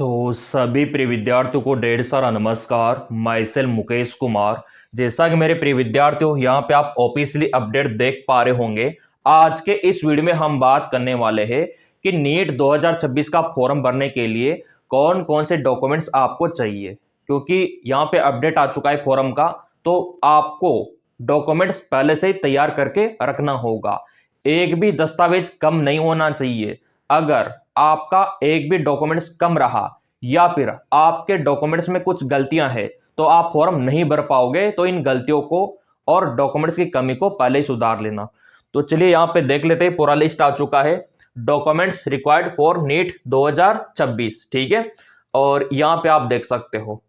सभी प्रिय विद्यार्थियों को ढेर सारा नमस्कार। My self Mukesh Kumar. जैसा कि मेरे प्रिय विद्यार्थियों यहाँ पे आप ऑफिशियली अपडेट देख पा रहे होंगे, आज के इस वीडियो में हम बात करने वाले हैं कि नीट 2026 का फॉर्म भरने के लिए कौन कौन से डॉक्यूमेंट्स आपको चाहिए। क्योंकि यहाँ पे अपडेट आ चुका है फॉर्म का, तो आपको डॉक्यूमेंट्स पहले से ही तैयार करके रखना होगा। एक भी दस्तावेज कम नहीं होना चाहिए। अगर आपका एक भी डॉक्यूमेंट्स कम रहा या फिर आपके डॉक्यूमेंट्स में कुछ गलतियां हैं तो आप फॉर्म नहीं भर पाओगे। तो इन गलतियों को और डॉक्यूमेंट्स की कमी को पहले ही सुधार लेना। तो चलिए यहाँ पे देख लेते हैं, पूरा लिस्ट आ चुका है डॉक्यूमेंट्स रिक्वायर्ड फॉर नीट 2026। ठीक है, और यहाँ पे आप देख सकते हो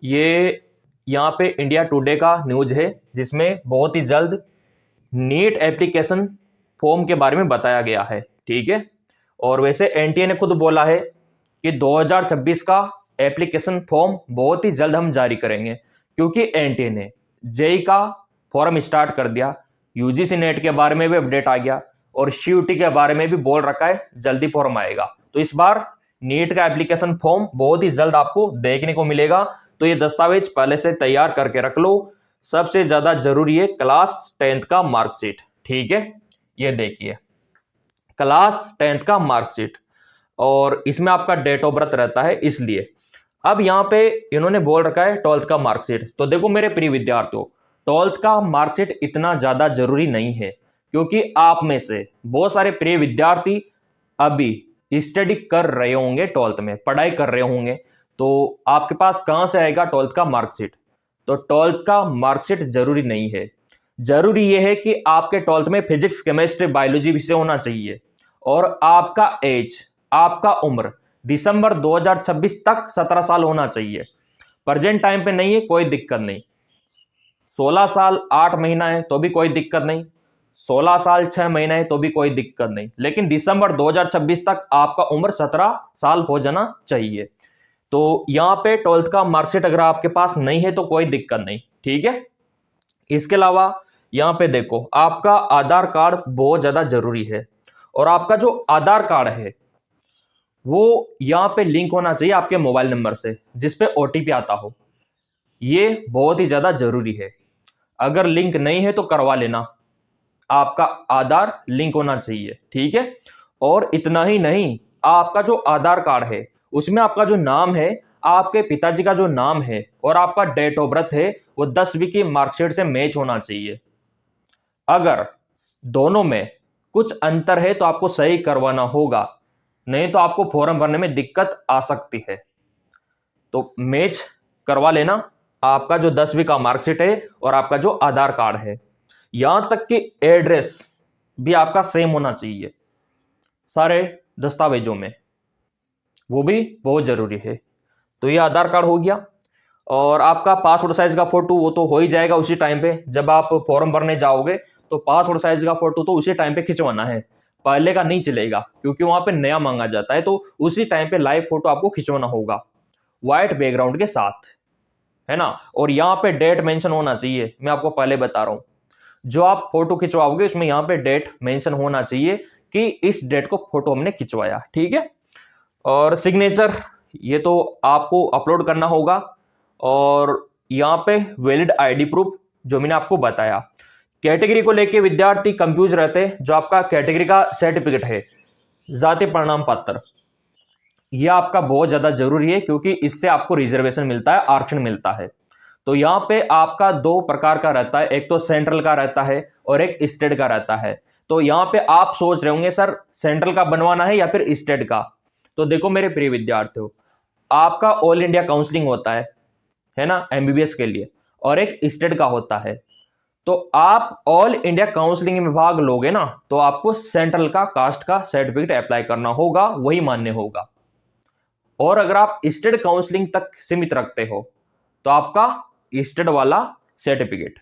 ये यहाँ पे इंडिया टुडे का न्यूज है जिसमें बहुत ही जल्द नीट एप्लीकेशन फॉर्म के बारे में बताया गया है। ठीक है, और वैसे एनटीए ने खुद बोला है कि 2026 का एप्लीकेशन फॉर्म बहुत ही जल्द हम जारी करेंगे, क्योंकि एनटीए ने जेई का फॉर्म स्टार्ट कर दिया, यूजीसी नेट के बारे में भी अपडेट आ गया और सीयूटी के बारे में भी बोल रखा है जल्दी फॉर्म आएगा। तो इस बार नीट का एप्लीकेशन फॉर्म बहुत ही जल्द आपको देखने को मिलेगा। तो ये दस्तावेज पहले से तैयार करके रख लो। सबसे ज्यादा जरूरी है क्लास 10th का मार्कशीट। ठीक है, ये देखिए क्लास 10th का मार्कशीट, और इसमें आपका डेट ऑफ बर्थ रहता है इसलिए। अब यहाँ पे इन्होंने बोल रखा है 12th का मार्कशीट। तो देखो मेरे प्रिय विद्यार्थियों, 12th का मार्कशीट इतना ज्यादा जरूरी नहीं है, क्योंकि आप में से बहुत सारे प्रिय विद्यार्थी अभी स्टडी कर रहे होंगे, 12th में पढ़ाई कर रहे होंगे। तो आपके पास कहां से आएगा 12th का मार्कशीट? तो 12th का मार्कशीट जरूरी नहीं है। जरूरी यह है कि आपके 12th में फिजिक्स, केमिस्ट्री, बायोलॉजी विषय होना चाहिए और आपका एज, आपका उम्र दिसंबर 2026 तक 17 साल होना चाहिए। प्रेजेंट टाइम पे नहीं है, कोई दिक्कत नहीं। 16 साल 8 महीना है तो भी कोई दिक्कत नहीं, 16 साल 6 महीना है तो भी कोई दिक्कत नहीं, लेकिन दिसंबर 2026 तक आपका उम्र 17 साल हो जाना चाहिए। तो यहाँ पे 12th का मार्कशीट अगर आपके पास नहीं है तो कोई दिक्कत नहीं। ठीक है, इसके अलावा यहाँ पे देखो आपका आधार कार्ड बहुत ज्यादा जरूरी है, और आपका जो आधार कार्ड है वो यहाँ पे लिंक होना चाहिए आपके मोबाइल नंबर से जिसपे ओटीपी आता हो। ये बहुत ही ज्यादा जरूरी है। अगर लिंक नहीं है तो करवा लेना, आपका आधार लिंक होना चाहिए। ठीक है, और इतना ही नहीं, आपका जो आधार कार्ड है उसमें आपका जो नाम है, आपके पिताजी का जो नाम है और आपका डेट ऑफ बर्थ है वो 10वीं की मार्कशीट से मैच होना चाहिए। अगर दोनों में कुछ अंतर है तो आपको सही करवाना होगा, नहीं तो आपको फॉर्म भरने में दिक्कत आ सकती है। तो मैच करवा लेना आपका जो 10वीं का मार्कशीट है और आपका जो आधार कार्ड है। यहां तक कि एड्रेस भी आपका सेम होना चाहिए सारे दस्तावेजों में, वो भी बहुत जरूरी है। तो ये आधार कार्ड हो गया, और आपका पासपोर्ट साइज का फोटो वो तो हो ही जाएगा उसी टाइम पे। जब आप फॉर्म भरने जाओगे तो पासपोर्ट साइज का फोटो तो उसी टाइम पे खिंचवाना है, पहले का नहीं चलेगा, क्योंकि वहां पे नया मांगा जाता है। तो उसी टाइम पे लाइव फोटो आपको खिंचवाना होगा व्हाइट बैकग्राउंड के साथ, है ना। और यहाँ पे डेट मेंशन होना चाहिए, मैं आपको पहले बता रहा हूँ। जो आप फोटो खिंचवाओगे उसमें यहाँ पे डेट मेंशन होना चाहिए कि इस डेट को फोटो हमने खिंचवाया। ठीक है, और सिग्नेचर ये तो आपको अपलोड करना होगा, और यहाँ पे वैलिड आईडी प्रूफ जो मैंने आपको बताया। कैटेगरी को लेके विद्यार्थी कंफ्यूज रहते हैं। जो आपका कैटेगरी का सर्टिफिकेट है, जाति प्रमाण पत्र, यह आपका बहुत ज्यादा जरूरी है, क्योंकि इससे आपको रिजर्वेशन मिलता है, आरक्षण मिलता है। तो यहाँ पे आपका दो प्रकार का रहता है, एक तो सेंट्रल का रहता है और एक स्टेट का रहता है। तो यहाँ पे आप सोच रहे होंगे सर सेंट्रल का बनवाना है या फिर स्टेट का। तो देखो मेरे प्रिय विद्यार्थियों, आपका ऑल इंडिया काउंसलिंग होता है ना, एमबीबीएस के लिए, और एक स्टेट का होता है। तो आप ऑल इंडिया काउंसलिंग में भाग लोगे ना, तो आपको सेंट्रल का कास्ट का सर्टिफिकेट अप्लाई करना होगा, वही मान्य होगा। और अगर आप स्टेट काउंसलिंग तक सीमित रखते हो तो आपका स्टेट वाला सर्टिफिकेट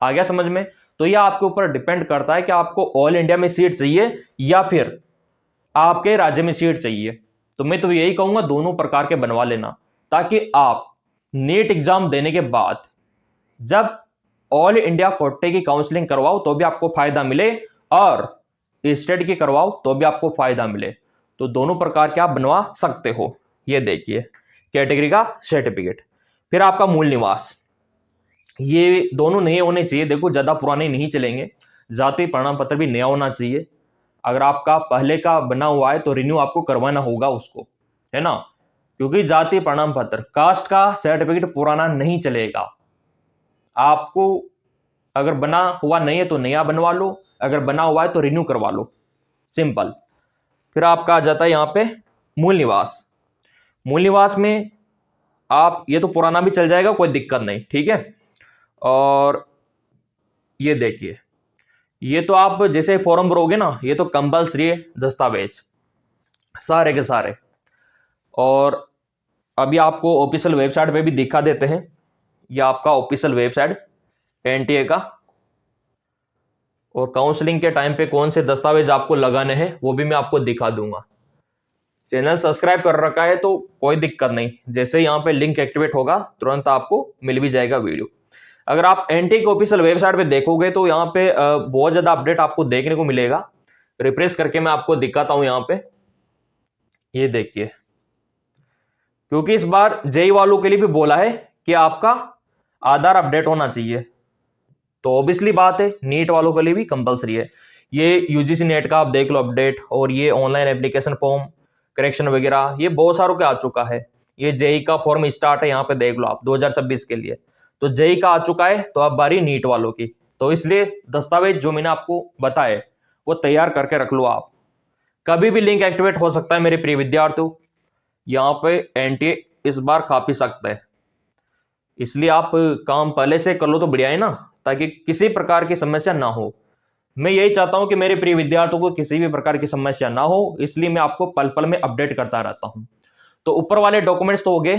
आ गया समझ में। तो यह आपके ऊपर डिपेंड करता है कि आपको ऑल इंडिया में सीट चाहिए या फिर आपके राज्य में सीट चाहिए। तो मैं तो यही कहूंगा दोनों प्रकार के बनवा लेना, ताकि आप नीट एग्जाम देने के बाद जब ऑल इंडिया कोटे की काउंसलिंग करवाओ तो भी आपको फायदा मिले, और स्टेट की करवाओ तो भी आपको फायदा मिले। तो दोनों प्रकार के आप बनवा सकते हो। ये देखिए कैटेगरी का सर्टिफिकेट। फिर आपका मूल निवास, ये दोनों नए होने चाहिए। देखो ज़्यादा पुराने नहीं चलेंगे, जाति प्रमाण पत्र भी नया होना चाहिए। अगर आपका पहले का बना हुआ है तो रिन्यू आपको करवाना होगा उसको, है ना, क्योंकि जाति प्रमाण पत्र कास्ट का सर्टिफिकेट पुराना नहीं चलेगा। आपको अगर बना हुआ नहीं है तो नया बनवा लो, अगर बना हुआ है तो रिन्यू करवा लो, सिंपल। फिर आपका आ जाता है यहाँ पे मूल निवास। मूल निवास में आप, ये तो पुराना भी चल जाएगा, कोई दिक्कत नहीं, ठीक है। और ये देखिए, ये तो आप जैसे फॉर्म भरोगे ना, ये तो कंपल्सरी है दस्तावेज सारे के सारे। और अभी आपको ऑफिशियल वेबसाइट पे भी दिखा देते हैं, ये आपका ऑफिशियल वेबसाइट एनटीए का। और काउंसलिंग के टाइम पे कौन से दस्तावेज आपको लगाने हैं वो भी मैं आपको दिखा दूंगा। चैनल सब्सक्राइब कर रखा है तो कोई दिक्कत नहीं, जैसे यहाँ पे लिंक एक्टिवेट होगा तुरंत आपको मिल भी जाएगा वीडियो। अगर आप एनटीए के ऑफिशियल वेबसाइट पे देखोगे तो यहाँ पे बहुत ज़्यादा अपडेट आपको देखने को मिलेगा। रिफ्रेश करके मैं आपको दिखाता हूँ यहाँ पे, ये देखिए, क्योंकि इस बार जेई वालों के लिए भी बोला है कि आपका आधार अपडेट होना चाहिए, तो ऑब्वियसली बात है नीट वालों के लिए भी कंपलसरी है। ये यूजीसी नेट का आप देख लो अपडेट, और ये ऑनलाइन एप्लीकेशन फॉर्म करेक्शन वगैरह ये बहुत सारों के आ चुका है। ये जेई का फॉर्म स्टार्ट है, यहाँ पे देख लो आप 2026 के लिए, तो जेई का आ चुका है, तो अब बारी नीट वालों की। तो इसलिए दस्तावेज जो मैंने आपको बताए वो तैयार करके रख लो आप, कभी भी लिंक एक्टिवेट हो सकता है मेरे प्रिय विद्यार्थियों। यहाँ पे एनटीए इस बार खा पी सकता है, इसलिए आप काम पहले से कर लो तो बढ़िया है ना, ताकि किसी प्रकार की समस्या ना हो। मैं यही चाहता हूं कि मेरे प्रिय विद्यार्थियों को किसी भी प्रकार की समस्या ना हो, इसलिए मैं आपको पल पल में अपडेट करता रहता हूं। तो ऊपर वाले डॉक्यूमेंट्स तो हो गए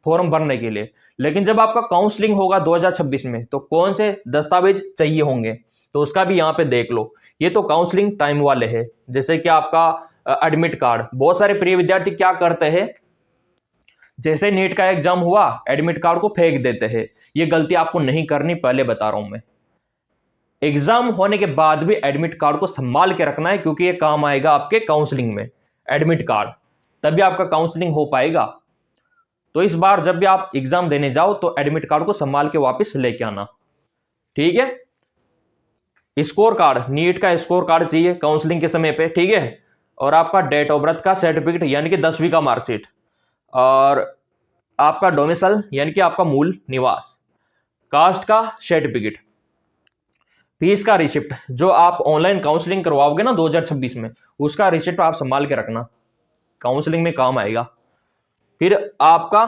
फॉर्म भरने के लिए, लेकिन जब आपका काउंसलिंग होगा 2026 में तो कौन से दस्तावेज चाहिए होंगे, तो उसका भी यहाँ पे देख लो। ये तो काउंसलिंग टाइम वाले है, जैसे कि आपका एडमिट कार्ड। बहुत सारे प्रिय विद्यार्थी क्या करते हैं, जैसे नीट का एग्जाम हुआ एडमिट कार्ड को फेंक देते हैं। ये गलती आपको नहीं करनी, पहले बता रहा हूं मैं। एग्जाम होने के बाद भी एडमिट कार्ड को संभाल के रखना है, क्योंकि ये काम आएगा आपके काउंसलिंग में, एडमिट कार्ड, तभी आपका काउंसलिंग हो पाएगा। तो इस बार जब भी आप एग्जाम देने जाओ तो एडमिट कार्ड को संभाल के वापस लेके आना, ठीक है। स्कोर कार्ड, नीट का स्कोर कार्ड चाहिए काउंसलिंग के समय पे, ठीक है। और आपका डेट ऑफ बर्थ का सर्टिफिकेट यानी कि 10वीं का मार्कशीट, और आपका डोमिसाइल यानी कि आपका मूल निवास, कास्ट का सर्टिफिकेट, फीस का रिसिप्ट, जो आप ऑनलाइन काउंसलिंग करवाओगे ना 2026 में, उसका रिसिप्ट आप संभाल के रखना, काउंसलिंग में काम आएगा। फिर आपका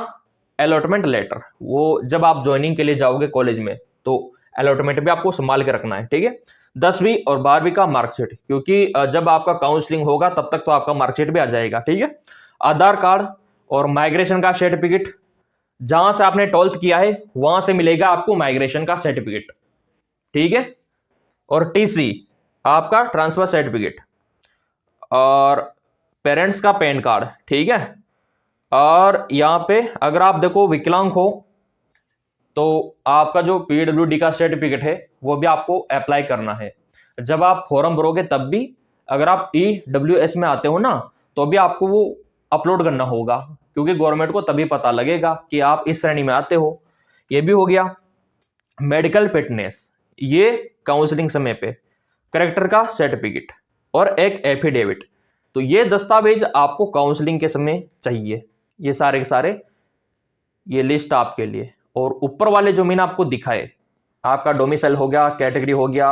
अलॉटमेंट लेटर, वो जब आप ज्वाइनिंग के लिए जाओगे कॉलेज में तो अलॉटमेंट भी आपको संभाल के रखना है, ठीक है। 10वीं और 12वीं का मार्कशीट, क्योंकि जब आपका काउंसलिंग होगा तब तक तो आपका मार्कशीट भी आ जाएगा, ठीक है। आधार कार्ड और माइग्रेशन का सर्टिफिकेट, जहां से आपने 12th किया है वहां से मिलेगा आपको माइग्रेशन का सर्टिफिकेट, ठीक है। और टीसी, आपका ट्रांसफर सर्टिफिकेट, और पेरेंट्स का पैन कार्ड, ठीक है। और यहाँ पे अगर आप देखो विकलांग हो तो आपका जो पीडब्ल्यूडी का सर्टिफिकेट है वो भी आपको अप्लाई करना है। जब आप फॉर्म भरोगे तब भी, अगर आप ईडब्ल्यूएस में आते हो ना तो भी आपको वो अपलोड करना होगा, क्योंकि गवर्नमेंट को तभी पता लगेगा कि आप इस श्रेणी में आते हो। ये भी हो गया। मेडिकल फिटनेस, ये काउंसलिंग समय पे, करेक्टर का सर्टिफिकेट और एक एफिडेविट, तो ये दस्तावेज आपको काउंसलिंग के समय चाहिए। ये सारे के सारे ये लिस्ट आपके लिए। और ऊपर वाले जो मैंने आपको दिखाए, आपका डोमिसाइल हो गया, कैटेगरी हो गया,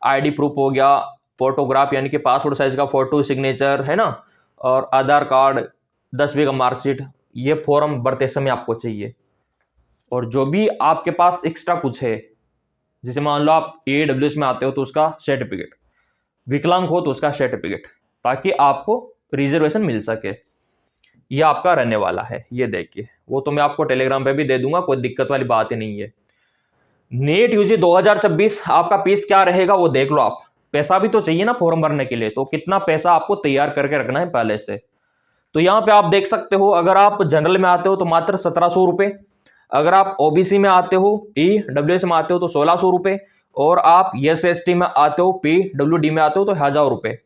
आईडी प्रूफ हो गया, फोटोग्राफ यानी कि पासपोर्ट साइज का फोटो, सिग्नेचर, है ना, और आधार कार्ड, 10वीं का मार्कशीट, ये फॉर्म भरते समय आपको चाहिए। और जो भी आपके पास एक्स्ट्रा कुछ है, जैसे मान लो आप AWS में आते हो तो उसका सर्टिफिकेट, विकलांग हो तो उसका सर्टिफिकेट, ताकि आपको रिजर्वेशन मिल सके। ये आपका रहने वाला है, ये देखिए, वो तो मैं आपको टेलीग्राम पे भी दे दूंगा, कोई दिक्कत वाली बात ही नहीं है। नीट यूजी 2026 आपका फीस क्या रहेगा वो देख लो आप। पैसा भी तो चाहिए ना फॉर्म भरने के लिए, तो कितना पैसा आपको तैयार करके रखना है पहले से। तो यहाँ पे आप देख सकते हो, अगर आप जनरल में आते हो तो मात्र 1700 रुपये, अगर आप ओबीसी में आते हो, ईडब्ल्यूएस में आते हो तो 1600 रुपये, और आप SST में आते हो, PWD में आते हो तो 1000 रुपये।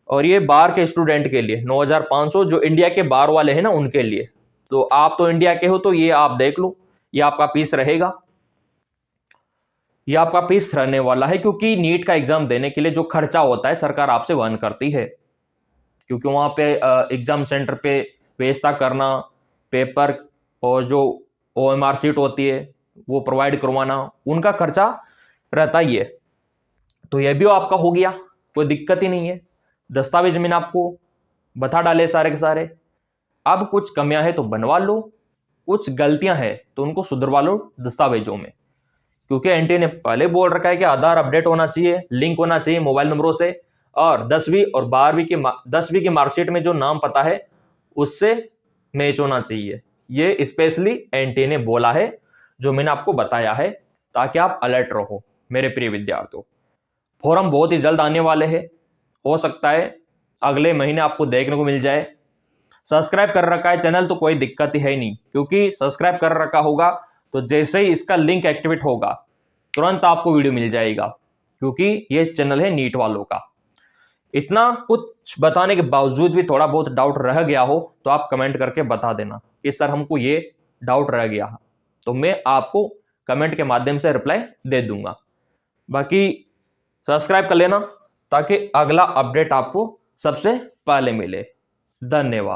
और ये बाहर के स्टूडेंट के लिए 9,500, जो इंडिया के बाहर वाले हैं ना उनके लिए। तो आप तो इंडिया के हो तो ये आप देख लो, ये आपका फीस रहेगा, ये आपका फीस रहने वाला है, क्योंकि नीट का एग्जाम देने के लिए जो खर्चा होता है सरकार आपसे वहन करती है, क्योंकि वहाँ पे एग्जाम सेंटर पे व्यवस्था करना, पेपर और जो OMR सीट होती है वो प्रोवाइड करवाना, उनका खर्चा रहता ही है। तो ये भी आपका हो गया, कोई दिक्कत ही नहीं है। दस्तावेज मैंने आपको बता डाले सारे के सारे। अब कुछ कमियां हैं तो बनवा लो, कुछ गलतियां हैं तो उनको सुधरवा लो दस्तावेजों में, क्योंकि एनटीए ने पहले बोल रखा है कि आधार अपडेट होना चाहिए, लिंक होना चाहिए मोबाइल नंबरों से, और 10वीं और 10वीं की मार्कशीट में जो नाम पता है उससे मैच होना चाहिए। ये स्पेशली एनटीए ने बोला है, जो मैंने आपको बताया है, ताकि आप अलर्ट रहो मेरे प्रिय विद्यार्थियों। फॉर्म बहुत ही जल्द आने वाले हैं, हो सकता है अगले महीने आपको देखने को मिल जाए। सब्सक्राइब कर रखा है चैनल तो कोई दिक्कत ही है नहीं, क्योंकि सब्सक्राइब कर रखा होगा तो जैसे ही इसका लिंक एक्टिवेट होगा तुरंत आपको वीडियो मिल जाएगा, क्योंकि ये चैनल है नीट वालों का। इतना कुछ बताने के बावजूद भी थोड़ा बहुत डाउट रह गया हो तो आप कमेंट करके बता देना कि सर हमको ये डाउट रह गया है, तो मैं आपको कमेंट के माध्यम से रिप्लाई दे दूंगा। बाकी सब्सक्राइब कर लेना ताकि अगला अपडेट आपको सबसे पहले मिले। धन्यवाद।